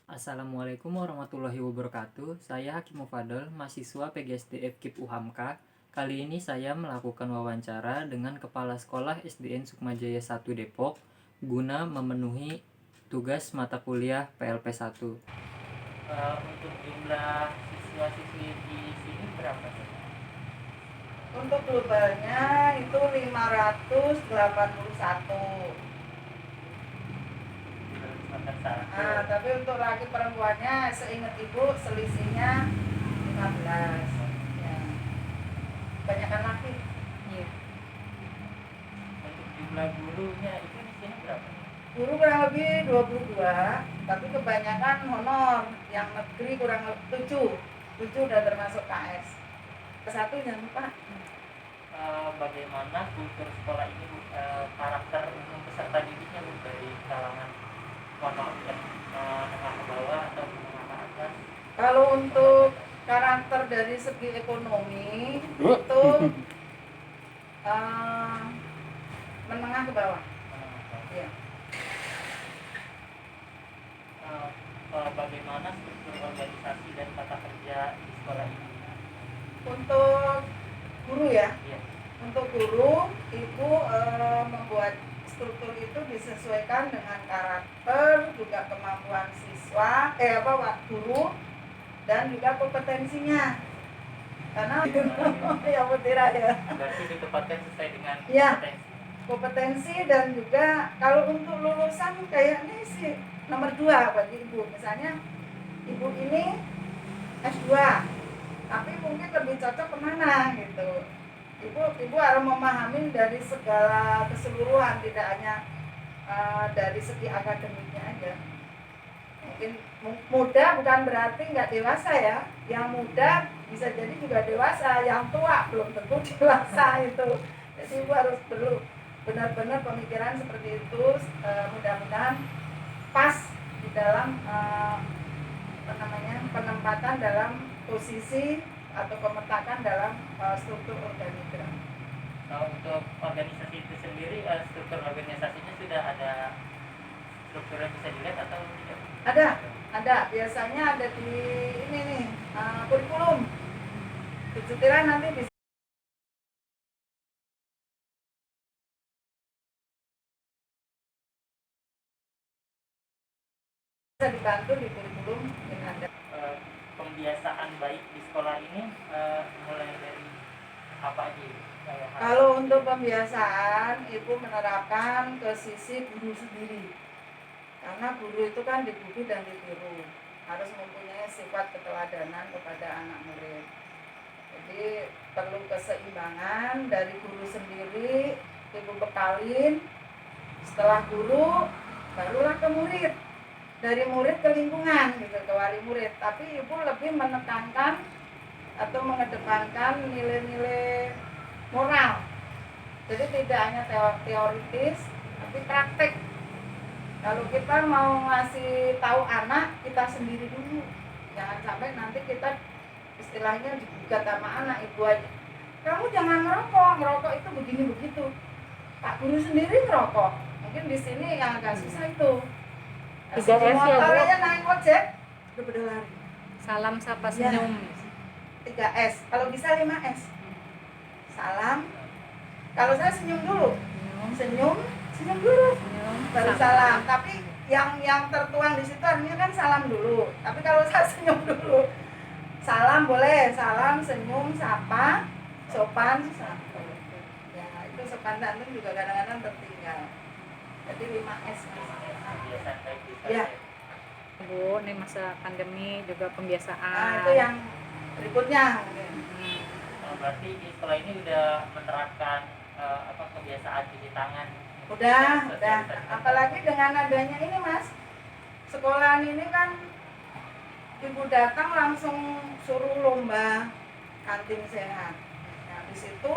Assalamualaikum warahmatullahi wabarakatuh. Saya Hakim Mufadol, mahasiswa PGSD FKIP UHAMKA. Kali ini saya melakukan wawancara dengan Kepala Sekolah SDN Sukmajaya 1 Depok guna memenuhi tugas mata kuliah PLP 1. Untuk jumlah siswa-siswi di sini berapa sih? Untuk globalnya itu 581. Tapi untuk laki perempuannya seingat ibu selisihnya 15. Ya. Kebanyakan laki. Iya. Untuk jumlah gurunya itu di sini berapa? Guru kurang lebih 22, tapi kebanyakan honor. Yang negeri kurang lebih 7. 7 udah termasuk KS. Ke-1 jangan lupa. Bagaimana kultur sekolah ini, karakter peserta didiknya dari kalangan honor yang menengah ke bawah atau menengah ke atas? Kalau untuk karakter dari segi ekonomi itu menengah ke bawah. Ya. Bagaimana struktur organisasi dan tata kerja di sekolah ini? Untuk guru ya? Iya. Untuk guru, ibu membuat struktur itu disesuaikan dengan karakter, juga kemampuan siswa, guru, dan juga kompetensinya. Karena ya Mutira ya. Berarti ditempatkan sesuai dengan ya, kompetensi dan juga kalau untuk lulusan kayaknya sih nomor 2 bagi ibu. Misalnya ibu ini S2, tapi mungkin lebih cocok kemana gitu. Ibu harus memahami dari segala keseluruhan, tidak hanya dari segi akademiknya aja. Mungkin muda bukan berarti nggak dewasa ya. Yang muda bisa jadi juga dewasa, yang tua belum tentu dewasa itu. Jadi ibu harus perlu benar-benar pemikiran seperti itu. Mudah-mudahan pas di dalam penempatan dalam posisi atau pemetakan dalam struktur organigram. Untuk organisasi itu sendiri, struktur organisasinya sudah ada struktur yang bisa dilihat atau tidak? Ada. Biasanya ada di ini nih, kurikulum. Kecutiran nanti bisa dibantu di kurikulum yang ada. Pembiasaan baik di sekolah ini mulai dari apa aja? Kalau untuk pembiasaan, ibu menerapkan ke sisi guru sendiri. Karena guru itu kan dipuji dan ditiru, harus mempunyai sifat keteladanan kepada anak murid. Jadi perlu keseimbangan dari guru sendiri, ibu bekalin. Setelah guru, barulah ke murid. Dari murid ke lingkungan gitu, ke wali murid. Tapi ibu lebih menekankan atau mengedepankan nilai-nilai moral. Jadi tidak hanya teoritis, tapi praktek. Kalau kita mau ngasih tahu anak, kita sendiri dulu. Jangan sampai nanti kita istilahnya digugat sama anak, ibu aja. Kamu jangan ngerokok itu begini begitu. Pak guru sendiri ngerokok. Mungkin di sini yang agak susah itu. 3S ya, Bu? Motornya naik ojek, udah pada lari. Salam sapa senyum. 3S, kalau bisa 5S. Salam. Kalau saya senyum dulu. Senyum dulu. Baru salam. Tapi yang tertuang di situ artinya kan salam dulu. Tapi kalau saya senyum dulu. Salam boleh, salam, senyum, sapa, sopan, santun. Ya, itu sopan santun juga kadang-kadang tertinggal. Jadi 5S. Ya. Bu, ini masa pandemi juga pembiasaan. Itu yang berikutnya. Berarti di sekolah ini udah menerapkan kebiasaan cuci tangan. Udah. Apalagi dengan adanya ini, Mas. Sekolahan ini kan ibu datang langsung suruh lomba kantin sehat. Nah, di situ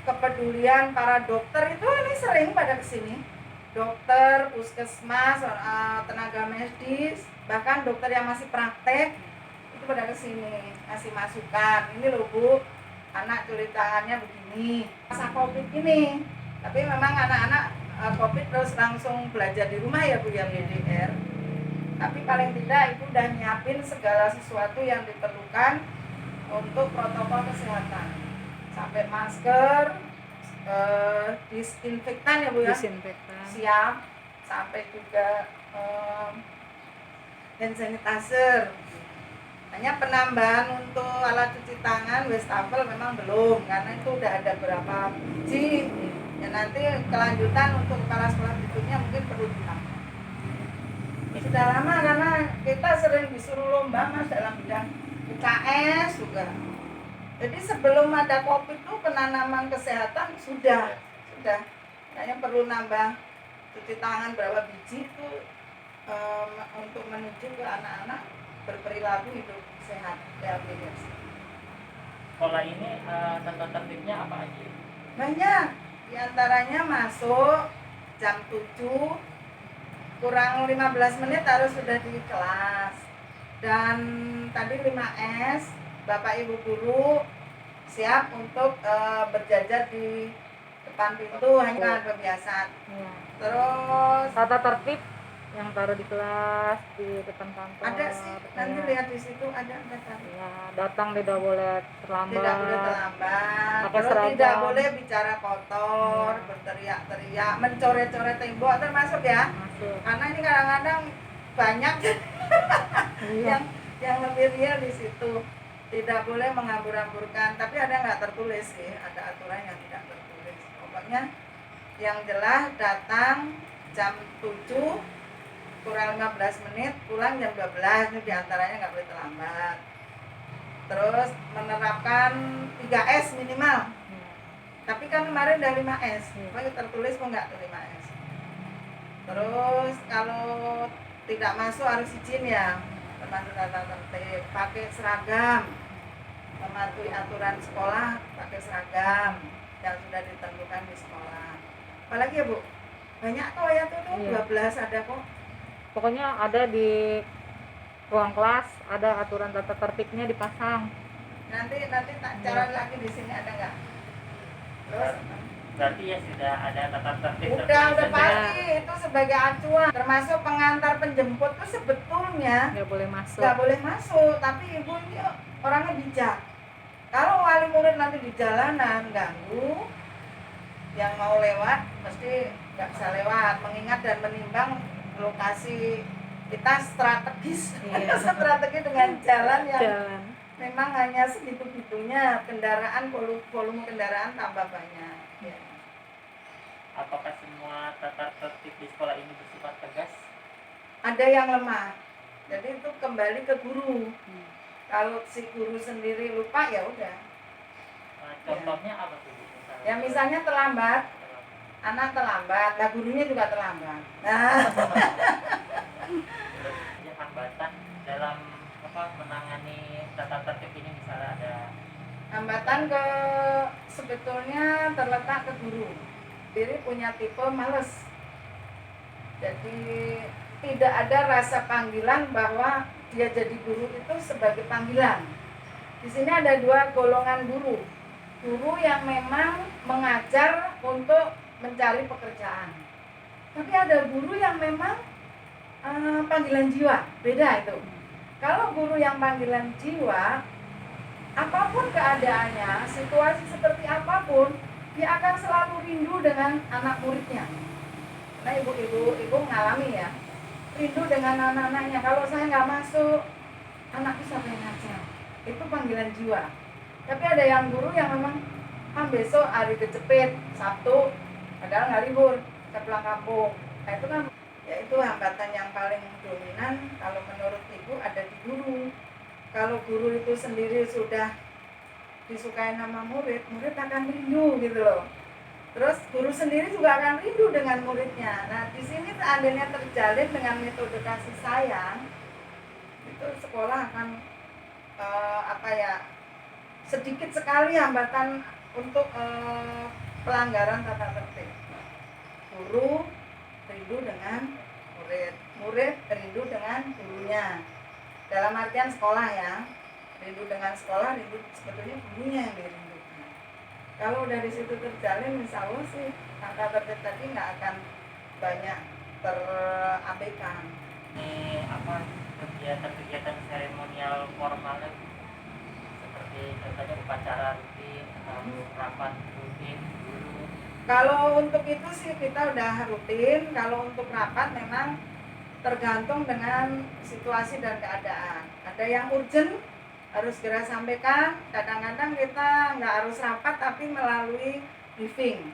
kepedulian para dokter itu ini sering pada kesini. Dokter, puskesmas, tenaga medis, bahkan dokter yang masih praktek itu pada kesini ngasih masukan. Ini loh Bu, anak cuci tangannya begini. Masa COVID ini, tapi memang anak-anak COVID terus langsung belajar di rumah ya Bu, yang BDR. Tapi paling tidak ibu udah nyiapin segala sesuatu yang diperlukan untuk protokol kesehatan, sampai masker, disinfektan ya Bu ya, Disinfektan. siap, sampai juga hand sanitizer. Hanya penambahan untuk alat cuci tangan, wastafel memang belum, karena itu udah ada berapa biji. Ya nanti kelanjutan untuk kepala sekolah berikutnya mungkin perlu ditambah. Sudah lama karena kita sering disuruh lomba Mas dalam bidang UKS juga. Jadi sebelum ada COVID itu penanaman kesehatan sudah. Hanya perlu nambah cuci tangan berapa biji itu untuk menuju ke anak-anak berperilaku hidup sehat LPDFC. Sekolah ini tata tertibnya apa aja? Banyak, diantaranya masuk jam 7 kurang 15 menit harus sudah di kelas. Dan tadi 5S, Bapak Ibu guru siap untuk berjajar di depan pintu, hanya kebiasaan. Ya. Terus Tata tertib yang taruh di kelas di depan kantor. ada sih, nanti Ya. lihat di situ ada tadi. Ya, datang tidak boleh terlambat. Tidak boleh terlambat, Pakai terus seragam. tidak boleh bicara kotor, Ya. berteriak-teriak, mencoret-coret tembok termasuk ya. Masuk. Karena ini kadang-kadang banyak Iya. yang lebih real di situ. Tidak boleh menghambur-hamburkan, tapi ada nggak tertulis sih, ada aturan yang tidak tertulis. Pokoknya yang jelas datang jam 7 kurang 15 menit, pulang jam 12, ini diantaranya nggak boleh terlambat. Terus menerapkan 3S minimal. Ya. Tapi kan kemarin udah 5S, Iya. pokoknya tertulis kok nggak tuh 5S. Terus kalau tidak masuk harus izin ya, termasuk tata tertib, pakai seragam, mematuhi aturan sekolah, pakai seragam yang sudah ditentukan di sekolah. Apalagi ya Bu, banyak kok ya tuh, Iya. 12 ada kok. Pokoknya ada di ruang kelas, ada aturan tata tertibnya dipasang. Nanti tak cara lagi di sini ada nggak? Terus Berarti ya sudah ada tata tertib udah tertulis pasti itu sebagai acuan, termasuk pengantar penjemput tuh sebetulnya Nggak boleh masuk. nggak boleh masuk, tapi ibu ini orangnya bijak. Kalau wali murid nanti di jalanan ganggu, yang mau lewat mesti nggak bisa lewat, mengingat dan menimbang lokasi kita strategis. Iya. Strategi dengan jalan yang Jalan. memang hanya segitu-gitunya, kendaraan, volume kendaraan tambah banyak ya. Apakah semua tata tertib di sekolah ini bersifat tegas? Ada yang lemah, jadi itu kembali ke guru. Kalau si guru sendiri lupa ya udah. Contohnya apa tuh? Ya misalnya terlambat, anak terlambat, nah gurunya juga terlambat. Nah, Terus ya, hambatan dalam menangani tata tertib ini, misalnya ada hambatan ke sebetulnya terletak ke guru. Diri punya tipe males. Jadi tidak ada rasa panggilan bahwa dia jadi guru itu sebagai panggilan. Di sini ada dua golongan guru. Guru yang memang mengajar untuk mencari pekerjaan. Tapi ada guru yang memang panggilan jiwa, beda itu. Kalau guru yang panggilan jiwa, apapun keadaannya, situasi seperti apapun, dia akan selalu rindu dengan anak muridnya. Nah ibu mengalami ya, rindu dengan anak-anaknya. Kalau saya nggak masuk, anakku siapa yang ngajar? Itu panggilan jiwa. Tapi ada yang guru yang memang besok hari kecepit, Sabtu, padahal nggak libur, saya pulang kampung. Nah itu kan, ya itu hambatan yang paling dominan kalau menurut ibu ada di guru. Kalau guru itu sendiri sudah disukai nama murid, murid akan rindu gitu loh. Terus guru sendiri juga akan rindu dengan muridnya. Nah di sini seandainya terjalin dengan metode kasih sayang, itu sekolah akan sedikit sekali hambatan untuk pelanggaran tata tertib. Guru rindu dengan murid, murid rindu dengan gurunya. Dalam artian sekolah ya, rindu dengan sekolah, rindu sebetulnya gurunya yang dirindukan. Kalau dari situ terjalin, insya Allah sih tata tertib tadi nggak akan banyak terabaikan. ini kegiatan-kegiatan seremonial formalnya seperti contohnya upacara rutin atau rapat rutin dulu. Kalau untuk itu sih kita udah rutin. Kalau untuk rapat memang tergantung dengan situasi dan keadaan. Ada yang urgent harus segera sampaikan. Kadang-kadang kita nggak harus rapat tapi melalui briefing.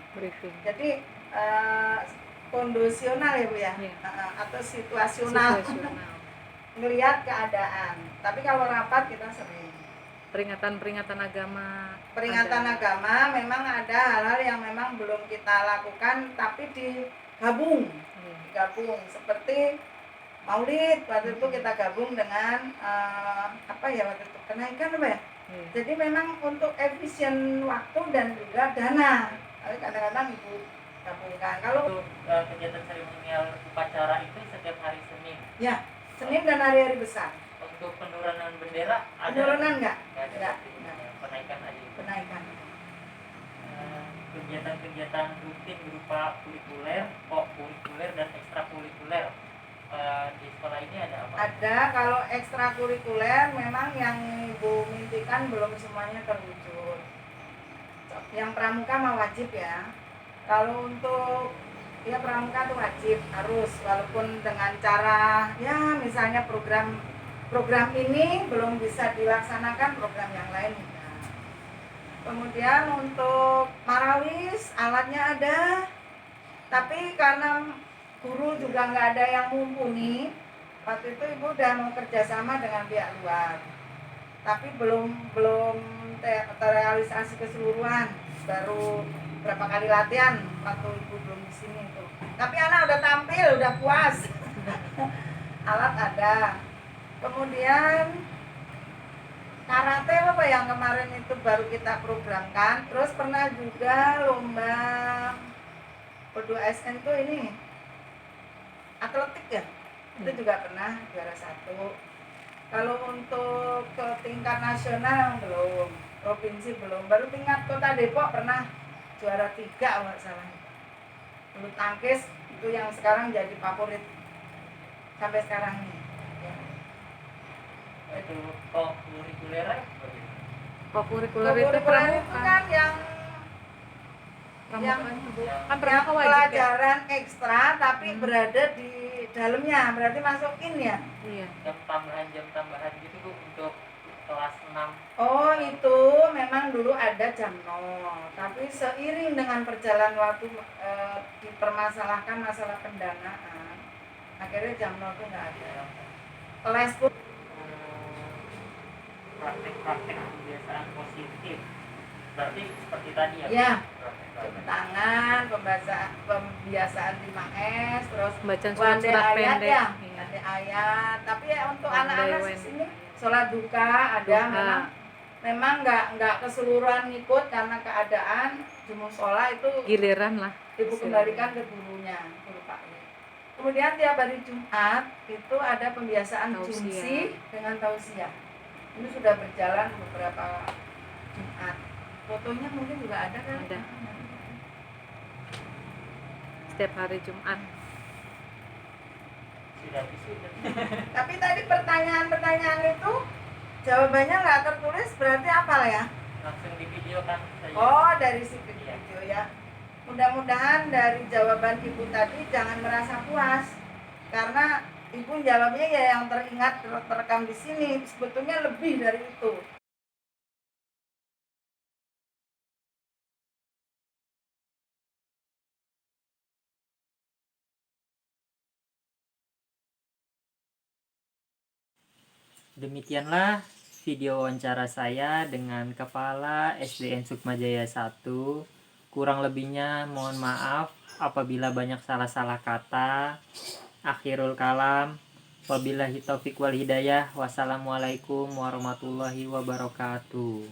Jadi kondisional ya Bu ya, Iya. atau situasional. Ngelihat keadaan. Tapi kalau rapat kita sering. Peringatan agama. Agama memang ada hal-hal yang memang belum kita lakukan tapi digabung seperti Maulid waktu itu kita gabung dengan waktu itu kenaikan apa ya. Jadi memang untuk efisien waktu dan juga dana. Tapi kadang-kadang Ibu gabungkan. Kalau kegiatan seremonial upacara itu setiap hari Senin. Ya, Senin dan hari-hari besar. Untuk penurunan bendera ada? Penurunan enggak? Enggak. Penaikan aja. Penaikan. Kegiatan-kegiatan rutin berupa kurikuler dan ekstrakurikuler di sekolah ini ada apa? Ada. Kalau ekstrakurikuler memang yang Ibu mimpikan belum semuanya terwujud. Yang pramuka mah wajib ya. Kalau untuk pramuka itu wajib, harus, walaupun dengan cara ya misalnya program ini belum bisa dilaksanakan, program yang lain enggak. Kemudian untuk marawis alatnya ada, tapi karena guru juga nggak ada yang mumpuni, waktu itu Ibu udah mau kerjasama dengan pihak luar, tapi belum terrealisasi keseluruhan, baru berapa kali latihan waktu Ibu belum di sini tuh. Tapi anak udah tampil, udah puas. Alat ada. Kemudian karate apa yang kemarin itu baru kita programkan. Terus pernah juga lomba P2SN tuh ini atletik ya. Itu juga pernah juara 1. Kalau untuk ke tingkat nasional belum, provinsi belum. Baru tingkat kota Depok pernah juara 3 enggak salah. Bulu tangkis itu yang sekarang jadi favorit sampai sekarang ini. Itu kurikuler itu pramuka. Itu kan yang pelajaran ekstra tapi berada di dalamnya, berarti masukin ya. Iya. Jam tambahan gitu Bu untuk kelas 6. Oh, itu memang dulu ada jam 0, tapi seiring dengan perjalanan waktu dipermasalahkan masalah pendanaan, akhirnya jam 0 itu nggak ada. Kelas pun praktek kebiasaan positif. Berarti seperti tadi ya? Ya. Jam tangan, pembiasaan 5S, terus bacaan wande surat ayat pendek. ya, Iya. wande ayat. Tapi ya untuk Wande anak-anak wen. di sini sholat duka ada, memang nggak keseluruhan ngikut karena keadaan di musola itu Giliran lah. Ibu kembalikan ke gurunya, guru Pak. Kemudian tiap hari Jumat itu ada pembiasaan Tausiah. jumsi dengan tausiah. Ini sudah berjalan beberapa Jumat. Fotonya mungkin juga ada kan? Ada. Setiap hari Jumat. Sudah. Tapi tadi pertanyaan itu jawabannya nggak tertulis, berarti apa ya? Langsung di video kan saya. Oh, dari si video ya. Mudah-mudahan dari jawaban Ibu tadi jangan merasa puas, karena Ibu jawabnya ya yang teringat terekam di sini. Sebetulnya lebih dari itu. Demikianlah video wawancara saya dengan Kepala SDN Sukmajaya 1. Kurang lebihnya mohon maaf apabila banyak salah-salah kata. Akhirul kalam. Wabillahi taufik wal hidayah. Wassalamualaikum warahmatullahi wabarakatuh.